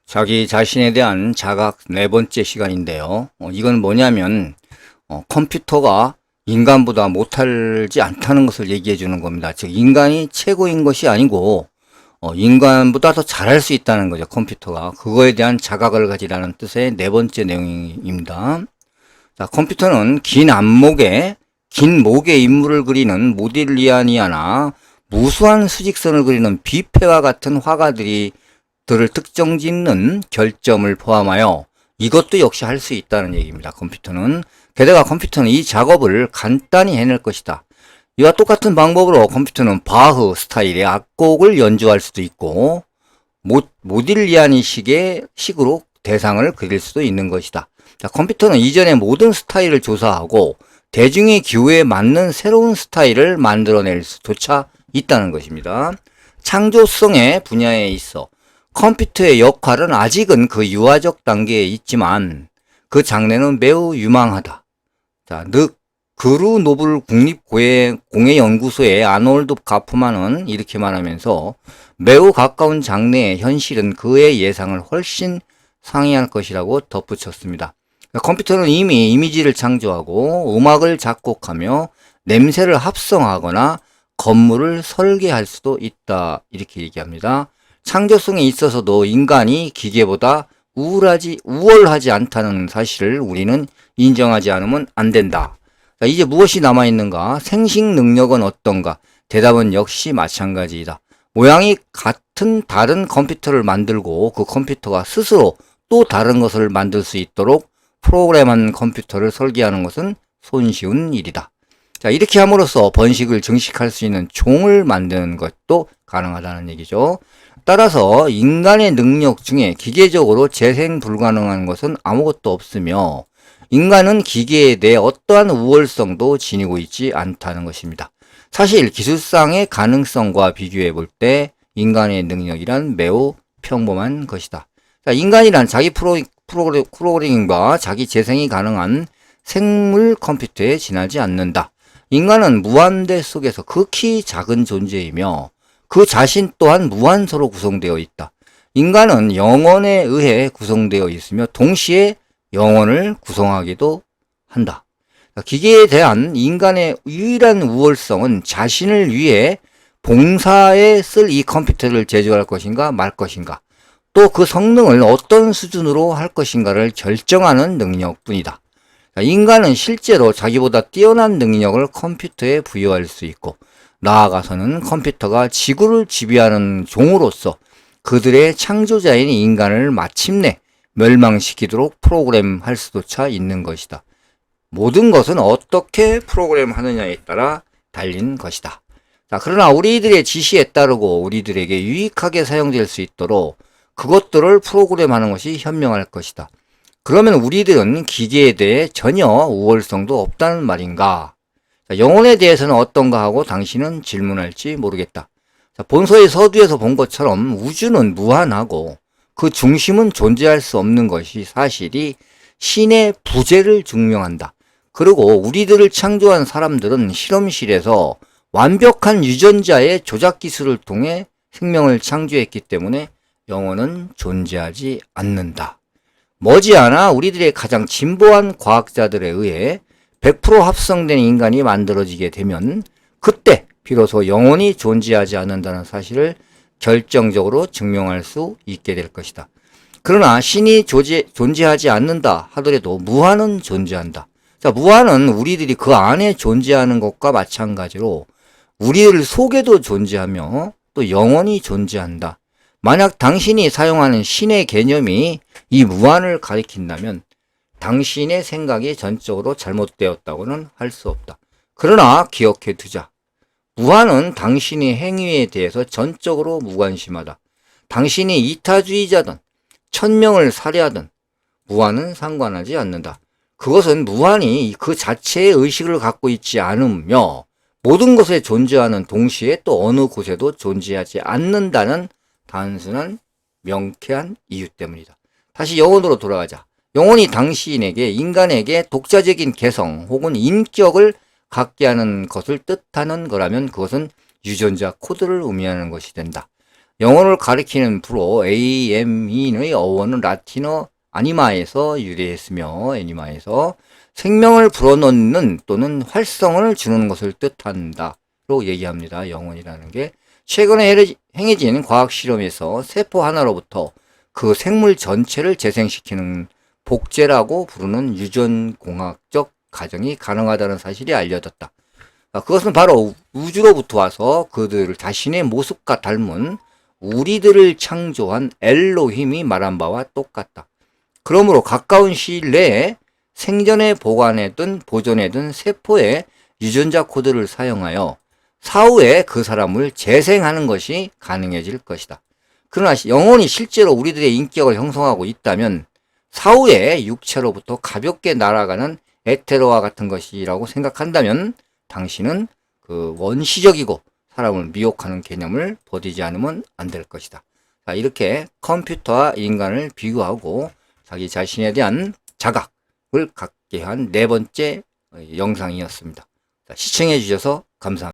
자기 자신에 대한 자각 네 번째 시간인데요. 이건 뭐냐면 컴퓨터가 인간보다 못하지 않다는 것을 얘기해 주는 겁니다. 즉 인간이 최고인 것이 아니고 인간보다 더 잘할 수 있다는 거죠. 컴퓨터가. 그거에 대한 자각을 가지라는 뜻의 네 번째 내용입니다. 자, 컴퓨터는 긴 목의 인물을 그리는 모딜리아니아나 무수한 수직선을 그리는 비패와 같은 화가들을 특정 짓는 결점을 포함하여 이것도 역시 할 수 있다는 얘기입니다. 컴퓨터는. 게다가 컴퓨터는 이 작업을 간단히 해낼 것이다. 이와 똑같은 방법으로 컴퓨터는 바흐 스타일의 악곡을 연주할 수도 있고 모딜리아니 식으로 대상을 그릴 수도 있는 것이다. 자, 컴퓨터는 이전의 모든 스타일을 조사하고 대중의 기호에 맞는 새로운 스타일을 만들어낼 수조차 있다는 것입니다. 창조성의 분야에 있어 컴퓨터의 역할은 아직은 그 유아적 단계에 있지만 그 장래는 매우 유망하다. 자, 그루노블 국립공예연구소의 아놀드 카프만은 이렇게 말하면서 매우 가까운 장래의 현실은 그의 예상을 훨씬 상회할 것이라고 덧붙였습니다. 컴퓨터는 이미 이미지를 창조하고 음악을 작곡하며 냄새를 합성하거나 건물을 설계할 수도 있다. 이렇게 얘기합니다. 창조성에 있어서도 인간이 기계보다 우월하지 않다는 사실을 우리는 인정하지 않으면 안 된다. 자, 이제 무엇이 남아있는가? 생식 능력은 어떤가? 대답은 역시 마찬가지이다. 모양이 같은 다른 컴퓨터를 만들고 그 컴퓨터가 스스로 또 다른 것을 만들 수 있도록 프로그램한 컴퓨터를 설계하는 것은 손쉬운 일이다. 자, 이렇게 함으로써 번식을 증식할 수 있는 종을 만드는 것도 가능하다는 얘기죠. 따라서 인간의 능력 중에 기계적으로 재생 불가능한 것은 아무것도 없으며 인간은 기계에 대해 어떠한 우월성도 지니고 있지 않다는 것입니다. 사실 기술상의 가능성과 비교해 볼 때 인간의 능력이란 매우 평범한 것이다. 자, 인간이란 자기 프로그래밍과 자기 재생이 가능한 생물 컴퓨터에 지나지 않는다. 인간은 무한대 속에서 극히 작은 존재이며 그 자신 또한 무한소로 구성되어 있다. 인간은 영혼에 의해 구성되어 있으며 동시에 영혼을 구성하기도 한다. 기계에 대한 인간의 유일한 우월성은 자신을 위해 봉사에 쓸 이 컴퓨터를 제조할 것인가 말 것인가, 또 그 성능을 어떤 수준으로 할 것인가를 결정하는 능력뿐이다. 인간은 실제로 자기보다 뛰어난 능력을 컴퓨터에 부여할 수 있고 나아가서는 컴퓨터가 지구를 지배하는 종으로서 그들의 창조자인 인간을 마침내 멸망시키도록 프로그램할 수조차 있는 것이다. 모든 것은 어떻게 프로그램하느냐에 따라 달린 것이다. 자, 그러나 우리들의 지시에 따르고 우리들에게 유익하게 사용될 수 있도록 그것들을 프로그램하는 것이 현명할 것이다. 그러면 우리들은 기계에 대해 전혀 우월성도 없다는 말인가? 자, 영혼에 대해서는 어떤가 하고 당신은 질문할지 모르겠다. 자, 본서의 서두에서 본 것처럼 우주는 무한하고 그 중심은 존재할 수 없는 것이 사실이 신의 부재를 증명한다. 그리고 우리들을 창조한 사람들은 실험실에서 완벽한 유전자의 조작 기술을 통해 생명을 창조했기 때문에 영혼은 존재하지 않는다. 머지않아 우리들의 가장 진보한 과학자들에 의해 100% 합성된 인간이 만들어지게 되면 그때 비로소 영혼이 존재하지 않는다는 사실을 결정적으로 증명할 수 있게 될 것이다. 그러나 신이 존재하지 않는다 하더라도 무한은 존재한다. 자, 무한은 우리들이 그 안에 존재하는 것과 마찬가지로 우리들 속에도 존재하며 또 영원히 존재한다. 만약 당신이 사용하는 신의 개념이 이 무한을 가리킨다면 당신의 생각이 전적으로 잘못되었다고는 할 수 없다. 그러나 기억해 두자. 무한은 당신의 행위에 대해서 전적으로 무관심하다. 당신이 이타주의자든 천명을 살해하든 무한은 상관하지 않는다. 그것은 무한이 그 자체의 의식을 갖고 있지 않으며 모든 것에 존재하는 동시에 또 어느 곳에도 존재하지 않는다는 단순한 명쾌한 이유 때문이다. 다시 영혼으로 돌아가자. 영혼이 당신에게, 인간에게 독자적인 개성 혹은 인격을 갖게 하는 것을 뜻하는 거라면 그것은 유전자 코드를 의미하는 것이 된다. 영혼을 가리키는 불어 AME의 어원은 라틴어 아니마에서 유래했으며 애니마에서 생명을 불어넣는 또는 활성을 주는 것을 뜻한다로 얘기합니다. 영혼이라는 게 최근에 행해진 과학 실험에서 세포 하나로부터 그 생물 전체를 재생시키는 복제라고 부르는 유전공학적 과정이 가능하다는 사실이 알려졌다. 그것은 바로 우주로부터 와서 그들 자신의 모습과 닮은 우리들을 창조한 엘로힘이 말한 바와 똑같다. 그러므로 가까운 시일 내에 생전에 보존해둔 세포의 유전자 코드를 사용하여 사후에 그 사람을 재생하는 것이 가능해질 것이다. 그러나 영혼이 실제로 우리들의 인격을 형성하고 있다면 사후에 육체로부터 가볍게 날아가는 에테로와 같은 것이라고 생각한다면 당신은 그 원시적이고 사람을 미혹하는 개념을 버리지 않으면 안 될 것이다. 자, 이렇게 컴퓨터와 인간을 비교하고 자기 자신에 대한 자각을 갖게 한 네 번째 영상이었습니다. 자, 시청해 주셔서 감사합니다.